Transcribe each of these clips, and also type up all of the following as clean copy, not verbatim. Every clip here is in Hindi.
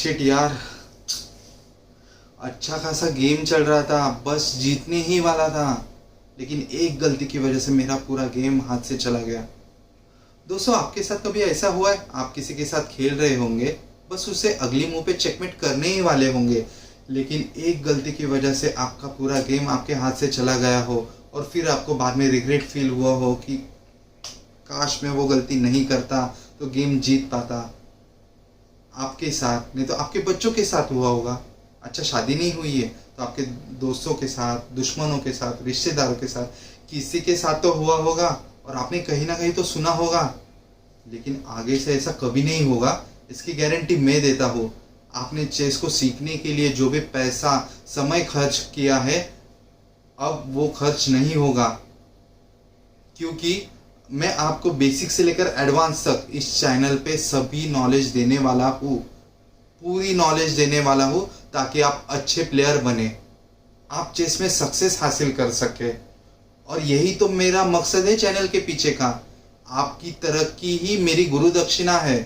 शिट यार, अच्छा खासा गेम चल रहा था, बस जीतने ही वाला था, लेकिन एक गलती की वजह से मेरा पूरा गेम हाथ से चला गया। दोस्तों, आपके साथ कभी ऐसा हुआ है? आप किसी के साथ खेल रहे होंगे, बस उसे अगली मूव पे चेकमेट करने ही वाले होंगे, लेकिन एक गलती की वजह से आपका पूरा गेम आपके हाथ से चला गया हो और फिर आपको बाद में रिग्रेट फील हुआ हो कि काश मैं वो गलती नहीं करता तो गेम जीत पाता। आपके साथ नहीं तो आपके बच्चों के साथ हुआ होगा। अच्छा, शादी नहीं हुई है तो आपके दोस्तों के साथ, दुश्मनों के साथ, रिश्तेदारों के साथ, किसी के साथ तो हुआ होगा और आपने कहीं ना कहीं तो सुना होगा, लेकिन आगे से ऐसा कभी नहीं होगा, इसकी गारंटी मैं देता हूँ। आपने चेस को सीखने के लिए जो भी पैसा, समय खर्च किया है, अब वो खर्च नहीं होगा, क्योंकि मैं आपको बेसिक से लेकर एडवांस तक इस चैनल पे सभी नॉलेज देने वाला हूँ, पूरी नॉलेज देने वाला हूँ, ताकि आप अच्छे प्लेयर बने, आप चेस में सक्सेस हासिल कर सके। और यही तो मेरा मकसद है चैनल के पीछे का। आपकी तरक्की ही मेरी गुरु दक्षिणा है।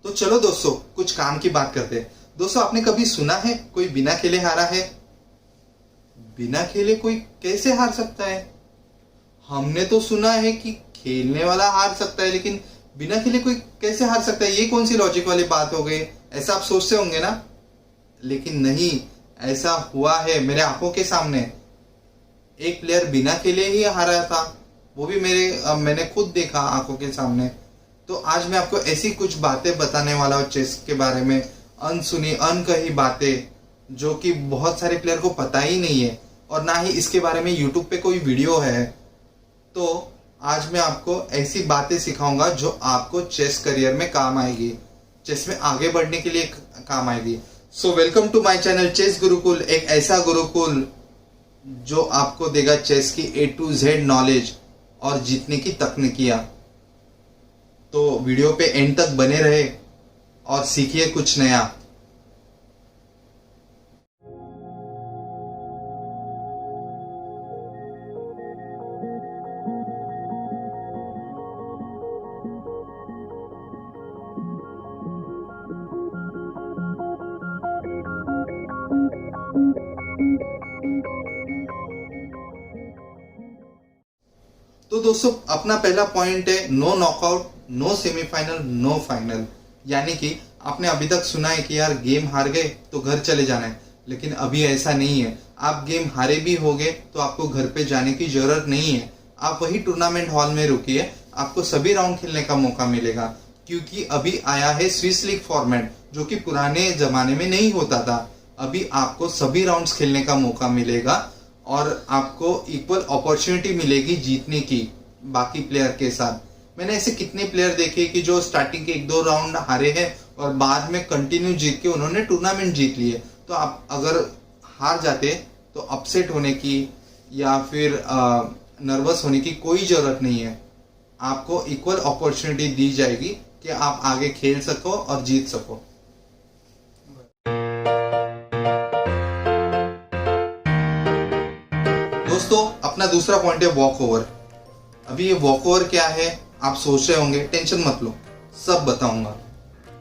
तो चलो दोस्तों, कुछ काम की बात करते हैं। दोस्तों, आपने कभी सुना है कोई बिना खेले हारा है? बिना खेले कोई कैसे हार सकता है? हमने तो सुना है कि खेलने वाला हार सकता है, लेकिन बिना खेले कोई कैसे हार सकता है? ये कौन सी लॉजिक वाली बात हो गई? ऐसा आप सोचते होंगे ना, लेकिन नहीं, ऐसा हुआ है मेरे आंखों के सामने। एक प्लेयर बिना खेले ही हारा था, वो भी मैंने खुद देखा आंखों के सामने। तो आज मैं आपको ऐसी कुछ बातें बताने वाला हूँ चेस के बारे में, अनसुनी अनकही बातें, जो कि बहुत सारे प्लेयर को पता ही नहीं है और ना ही इसके बारे में यूट्यूब पे कोई वीडियो है। तो आज मैं आपको ऐसी बातें सिखाऊंगा जो आपको चेस करियर में काम आएगी, चेस में आगे बढ़ने के लिए काम आएगी। So welcome to my channel chess Gurukul, एक ऐसा गुरुकुल जो आपको देगा चेस की A to Z नॉलेज और जीतने की तकनीकियां। तो वीडियो पे एंड तक बने रहे और सीखिए कुछ नया। तो दोस्तों, अपना पहला पॉइंट है no knockout, no semifinal, no final. यानी कि आपने अभी तक सुना है कि यार गेम हार गए तो घर चले जाना है, लेकिन अभी ऐसा नहीं है। आप गेम हारे भी होगे तो आपको घर पे जाने की जरूरत नहीं है, आप वही टूर्नामेंट हॉल में रुकिए, आपको सभी राउंड खेलने का मौका मिलेगा, क्योंकि अभी आया है स्विस लीग फॉर्मेट, जो कि पुराने जमाने में नहीं होता था। अभी आपको सभी राउंड्स खेलने का मौका मिलेगा और आपको इक्वल अपॉर्चुनिटी मिलेगी जीतने की बाकी प्लेयर के साथ। मैंने ऐसे कितने प्लेयर देखे कि जो स्टार्टिंग के 1-2 राउंड हारे हैं और बाद में कंटिन्यू जीत के उन्होंने टूर्नामेंट जीत लिए। तो आप अगर हार जाते तो अपसेट होने की या फिर नर्वस होने की कोई जरूरत नहीं है। आपको इक्वल अपॉर्चुनिटी दी जाएगी कि आप आगे खेल सको और जीत सको। दोस्तों, अपना दूसरा पॉइंट है वॉक ओवर। अभी ये वॉक ओवर क्या है आप सोच रहे होंगे, टेंशन मत लो, सब बताऊंगा।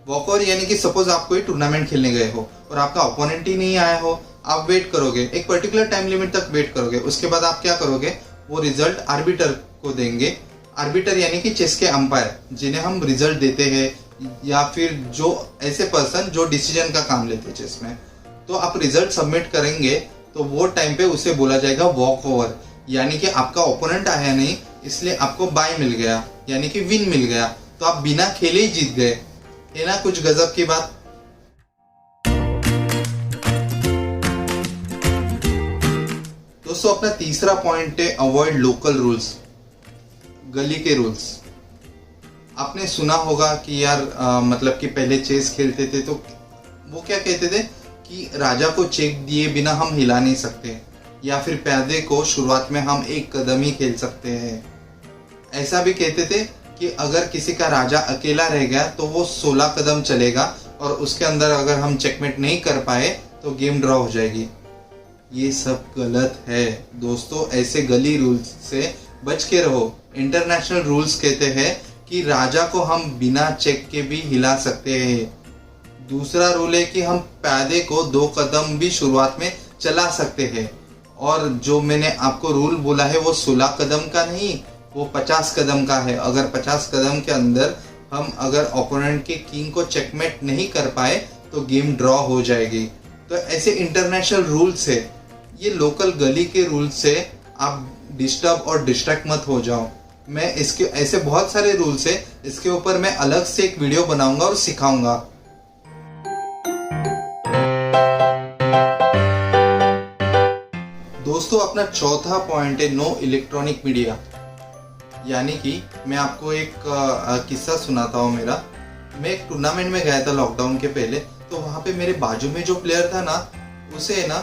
वॉक ओवर यानी कि सपोज आप कोई टूर्नामेंट खेलने गए हो और आपका ओपोनेंट ही नहीं आया हो, आप वेट करोगे, एक पर्टिकुलर टाइम लिमिट तक वेट करोगे। उसके बाद आप क्या करोगे, वो रिजल्ट आर्बिटर को देंगे। आर्बिटर यानी कि चेस के अंपायर, जिन्हें हम रिजल्ट देते हैं, या फिर जो ऐसे पर्सन जो डिसीजन का काम लेते हैं चेस में। तो आप रिजल्ट सबमिट करेंगे तो वो टाइम पे उसे बोला जाएगा वॉक ओवर, यानी कि आपका ओपोनेंट आया नहीं, इसलिए आपको बाय मिल गया, यानी कि विन मिल गया, तो आप बिना खेले ही जीत गए। है ना कुछ गजब की बात? दोस्तों, अपना तीसरा पॉइंट है अवॉइड लोकल रूल्स, गली के रूल्स। आपने सुना होगा कि यार मतलब कि पहले चेस खेलते थे तो वो क्या कहते थे कि राजा को चेक दिए बिना हम हिला नहीं सकते, या फिर प्यादे को शुरुआत में हम एक कदम ही खेल सकते हैं। ऐसा भी कहते थे कि अगर किसी का राजा अकेला रह गया तो वो 16 कदम चलेगा और उसके अंदर अगर हम चेकमेट नहीं कर पाए तो गेम ड्रॉ हो जाएगी। ये सब गलत है दोस्तों, ऐसे गली रूल्स से बच के रहो। इंटरनेशनल रूल्स कहते हैं कि राजा को हम बिना चेक के भी हिला सकते हैं, दूसरा रूल है कि हम प्यादे को 2 कदम भी शुरुआत में चला सकते हैं। और जो मैंने आपको रूल बोला है वो 16 कदम का नहीं, वो 50 कदम का है। अगर 50 कदम के अंदर हम अगर ओपोनेंट के किंग को चेकमेट नहीं कर पाए तो गेम ड्रॉ हो जाएगी। तो ऐसे इंटरनेशनल रूल्स है, ये लोकल गली के रूल्स से आप डिस्टर्ब और डिस्ट्रैक्ट मत हो जाओ। मैं इसके ऐसे बहुत सारे रूल्स है, इसके ऊपर मैं अलग से एक वीडियो बनाऊंगा और सिखाऊंगा। दोस्तों अपना चौथा पॉइंट है नो इलेक्ट्रॉनिक मीडिया। यानी कि मैं आपको एक किस्सा सुनाता हूँ मेरा। मैं एक टूर्नामेंट में गया था लॉकडाउन के पहले, तो वहाँ पे मेरे बाजू में जो प्लेयर था ना, उसे ना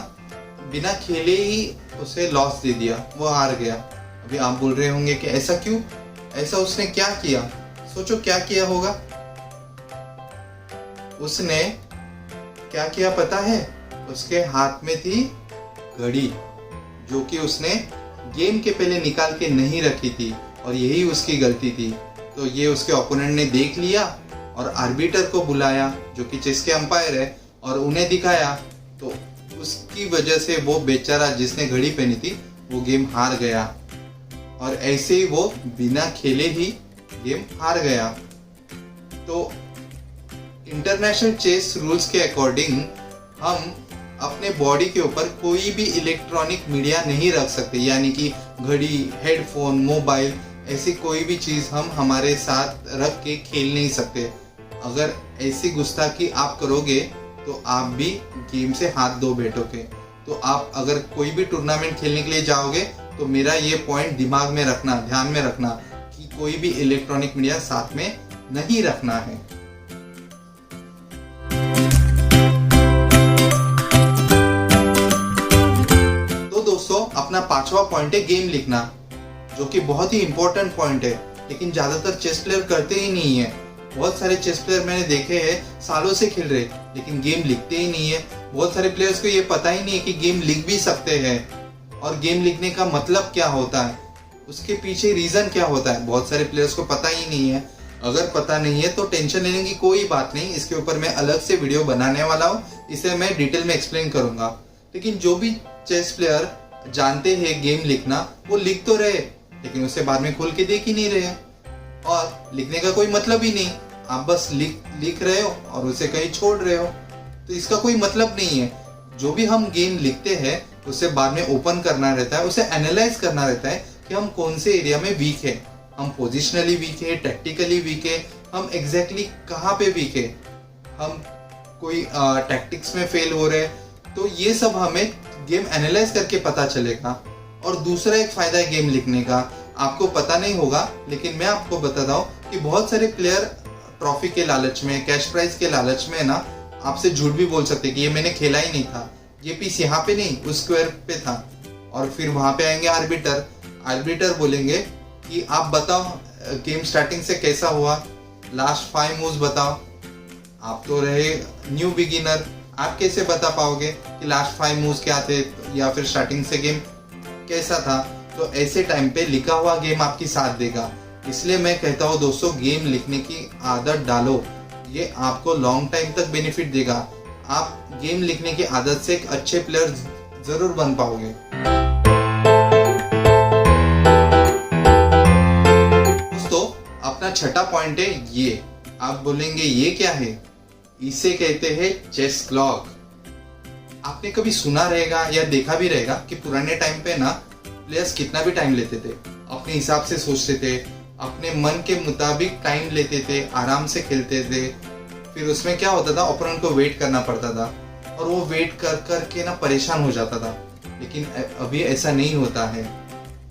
बिना खेले ही उसे लॉस दे दिया, वो हार गया। अभी आप बोल रहे होंगे कि ऐसा क्यों, ऐसा उसने क्या किया? सोचो क्या किया होगा उसने। क्या किया पता है? उसके हाथ में थी घड़ी, जो कि उसने गेम के पहले निकाल के नहीं रखी थी, और यही उसकी गलती थी। तो ये उसके ओपोनेंट ने देख लिया और आर्बिटर को बुलाया, जो कि चेस के अंपायर है, और उन्हें दिखाया। तो उसकी वजह से वो बेचारा जिसने घड़ी पहनी थी वो गेम हार गया, और ऐसे ही वो बिना खेले ही गेम हार गया। तो इंटरनेशनल चेस रूल्स के अकॉर्डिंग हम अपने बॉडी के ऊपर कोई भी इलेक्ट्रॉनिक मीडिया नहीं रख सकते, यानी कि घड़ी, हेडफोन, मोबाइल, ऐसी कोई भी चीज हम हमारे साथ रख के खेल नहीं सकते। अगर ऐसी गुस्ताखी आप करोगे तो आप भी गेम से हाथ धो बैठोगे। तो आप अगर कोई भी टूर्नामेंट खेलने के लिए जाओगे तो मेरा ये पॉइंट दिमाग में रखना, ध्यान में रखना कि कोई भी इलेक्ट्रॉनिक मीडिया साथ में नहीं रखना है। तो दोस्तों अपना 5वां पॉइंट है गेम लिखना, जो कि बहुत ही इंपॉर्टेंट पॉइंट है, लेकिन ज्यादातर चेस प्लेयर करते ही नहीं है। बहुत सारे चेस प्लेयर मैंने देखे हैं सालों से खेल रहे, लेकिन गेम लिखते ही नहीं है। बहुत सारे प्लेयर्स को ये पता ही नहीं है कि गेम लिख भी सकते हैं, और गेम लिखने का मतलब क्या होता है, उसके पीछे रीजन क्या होता है, बहुत सारे प्लेयर्स को पता ही नहीं है। अगर पता नहीं है तो टेंशन लेने की कोई बात नहीं, इसके ऊपर मैं अलग से वीडियो बनाने वाला हूँ, इसे मैं डिटेल में एक्सप्लेन करूंगा। लेकिन जो भी चेस प्लेयर जानते हैं गेम लिखना, वो लिख तो रहे, लेकिन उसे बाद में खोल के देख ही नहीं रहे, और लिखने का कोई मतलब ही नहीं। आप बस लिख रहे हो और उसे कहीं छोड़ रहे हो, तो इसका कोई मतलब नहीं है। जो भी हम गेम लिखते हैं उसे बाद में ओपन करना रहता है, उसे एनालाइज करना रहता है कि हम कौन से एरिया में वीक है, हम पोजिशनली वीक है, टैक्टिकली वीक है, हम एग्जैक्टली कहाँ पे वीक है, हम कोई टैक्टिक्स में फेल हो रहे हैं। तो ये सब हमें गेम एनालाइज करके पता चलेगा। और दूसरा एक फायदा है गेम लिखने का, आपको पता नहीं होगा लेकिन मैं आपको बताता हूँ कि बहुत सारे प्लेयर ट्रॉफी के लालच में, कैश प्राइज के लालच में ना आपसे झूठ भी बोल सकते कि ये मैंने खेला ही नहीं था, ये पीस यहाँ पे नहीं उस स्क्वायर पे था। और फिर वहां पे आएंगे आर्बिटर बोलेंगे कि आप बताओ गेम स्टार्टिंग से कैसा हुआ, लास्ट 5 मूव्स बताओ। आप तो रहे न्यू बिगिनर, आप कैसे बता पाओगे कि लास्ट 5 मूव्स क्या थे, या फिर स्टार्टिंग से गेम कैसा था? तो ऐसे टाइम पे लिखा हुआ गेम आपकी साथ देगा। इसलिए मैं कहता हूँ दोस्तों, गेम लिखने की आदत डालो, ये आपको लॉन्ग टाइम तक बेनिफिट देगा। आप गेम लिखने की आदत से एक अच्छे प्लेयर जरूर बन पाओगे। दोस्तों अपना छठा पॉइंट है ये। आप बोलेंगे ये क्या है? इसे कहते हैं चेस क्लॉक। आपने कभी सुना रहेगा या देखा भी रहेगा कि पुराने टाइम पे ना प्लेयर्स कितना भी टाइम लेते थे, अपने हिसाब से सोचते थे, अपने मन के मुताबिक टाइम लेते थे, आराम से खेलते थे। फिर उसमें क्या होता था, ओपोनेंट को वेट करना पड़ता था, और वो वेट कर कर के ना परेशान हो जाता था। लेकिन अभी ऐसा नहीं होता है।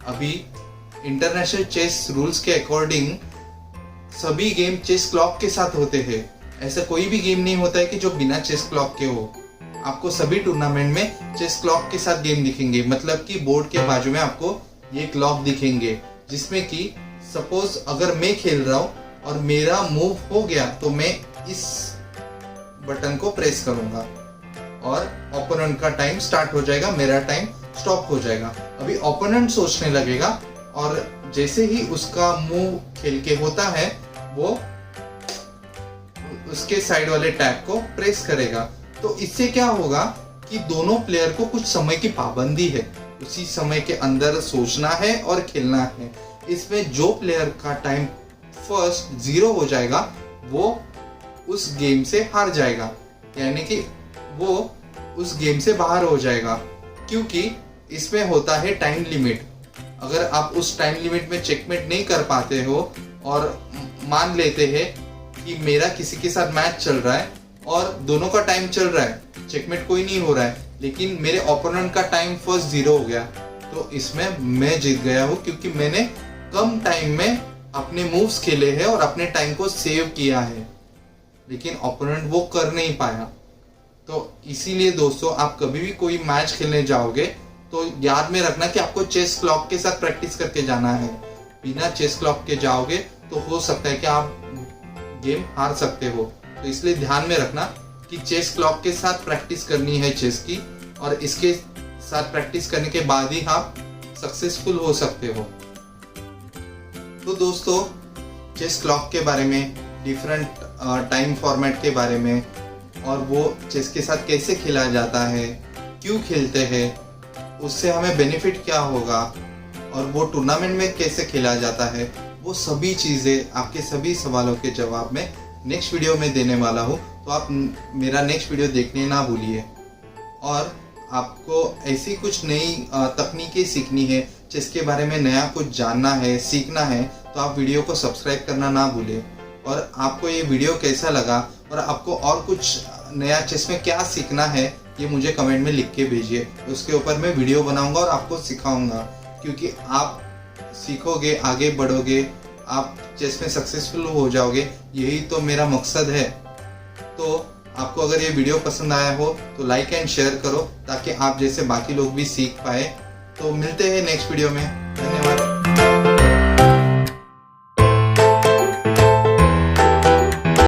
अभी इंटरनेशनल चेस रूल्स के अकॉर्डिंग सभी गेम चेस क्लॉक के साथ होते हैं। ऐसा कोई भी गेम नहीं होता है कि जो बिना चेस क्लॉक के हो। आपको सभी टूर्नामेंट में चेस क्लॉक के साथ गेम दिखेंगे, मतलब कि बोर्ड के बाजू में आपको ये क्लॉक दिखेंगे, जिसमें कि सपोज अगर मैं खेल रहा हूं और मेरा मूव हो गया तो मैं इस बटन को प्रेस करूंगा और ओपोनेंट का टाइम स्टार्ट हो जाएगा, मेरा टाइम स्टॉप हो जाएगा। अभी ओपोनेंट सोचने लगेगा, और जैसे ही उसका मूव खेल के होता है वो उसके साइड वाले टैब को प्रेस करेगा। तो इससे क्या होगा कि दोनों प्लेयर को कुछ समय की पाबंदी है, उसी समय के अंदर सोचना है और खेलना है। इसमें जो प्लेयर का टाइम फर्स्ट 0 हो जाएगा वो उस गेम से हार जाएगा, यानी कि वो उस गेम से बाहर हो जाएगा, क्योंकि इसमें होता है टाइम लिमिट। अगर आप उस टाइम लिमिट में चेकमेट नहीं कर पाते हो और मान लेते हैं कि मेरा किसी के साथ मैच चल रहा है और दोनों का टाइम चल रहा है, चेकमेट कोई नहीं हो रहा है, लेकिन मेरे ओपोनेंट का टाइम फर्स्ट 0 हो गया, तो इसमें मैं जीत गया हूँ, क्योंकि मैंने कम टाइम में अपने मूव्स खेले हैं और अपने टाइम को सेव किया है, लेकिन ओपोनेंट वो कर नहीं पाया। तो इसीलिए दोस्तों, आप कभी भी कोई मैच खेलने जाओगे तो याद में रखना कि आपको चेस क्लॉक के साथ प्रैक्टिस करके जाना है। बिना चेस क्लॉक के जाओगे तो हो सकता है कि आप गेम हार सकते हो। तो इसलिए ध्यान में रखना कि चेस क्लॉक के साथ प्रैक्टिस करनी है चेस की, और इसके साथ प्रैक्टिस करने के बाद ही आप सक्सेसफुल हो सकते हो। तो दोस्तों, चेस क्लॉक के बारे में, डिफरेंट टाइम फॉर्मेट के बारे में, और वो चेस के साथ कैसे खेला जाता है, क्यों खेलते हैं, उससे हमें बेनिफिट क्या होगा, और वो टूर्नामेंट में कैसे खेला जाता है, वो सभी चीज़ें, आपके सभी सवालों के जवाब में नेक्स्ट वीडियो में देने वाला हूँ। तो आप मेरा नेक्स्ट वीडियो देखने ना भूलिए। और आपको ऐसी कुछ नई तकनीकें सीखनी है, चेस के बारे में नया कुछ जानना है, सीखना है, तो आप वीडियो को सब्सक्राइब करना ना भूलें। और आपको ये वीडियो कैसा लगा और आपको और कुछ नया चेस में क्या सीखना है, ये मुझे कमेंट में लिख के भेजिए। उसके ऊपर मैं वीडियो बनाऊंगा और आपको सिखाऊंगा, क्योंकि आप सीखोगे, आगे बढ़ोगे, आप चेस में सक्सेसफुल हो जाओगे, यही तो मेरा मकसद है। तो आपको अगर ये वीडियो पसंद आया हो तो लाइक एंड शेयर करो, ताकि आप जैसे बाकी लोग भी सीख पाए। तो मिलते हैं नेक्स्ट वीडियो में। धन्यवाद।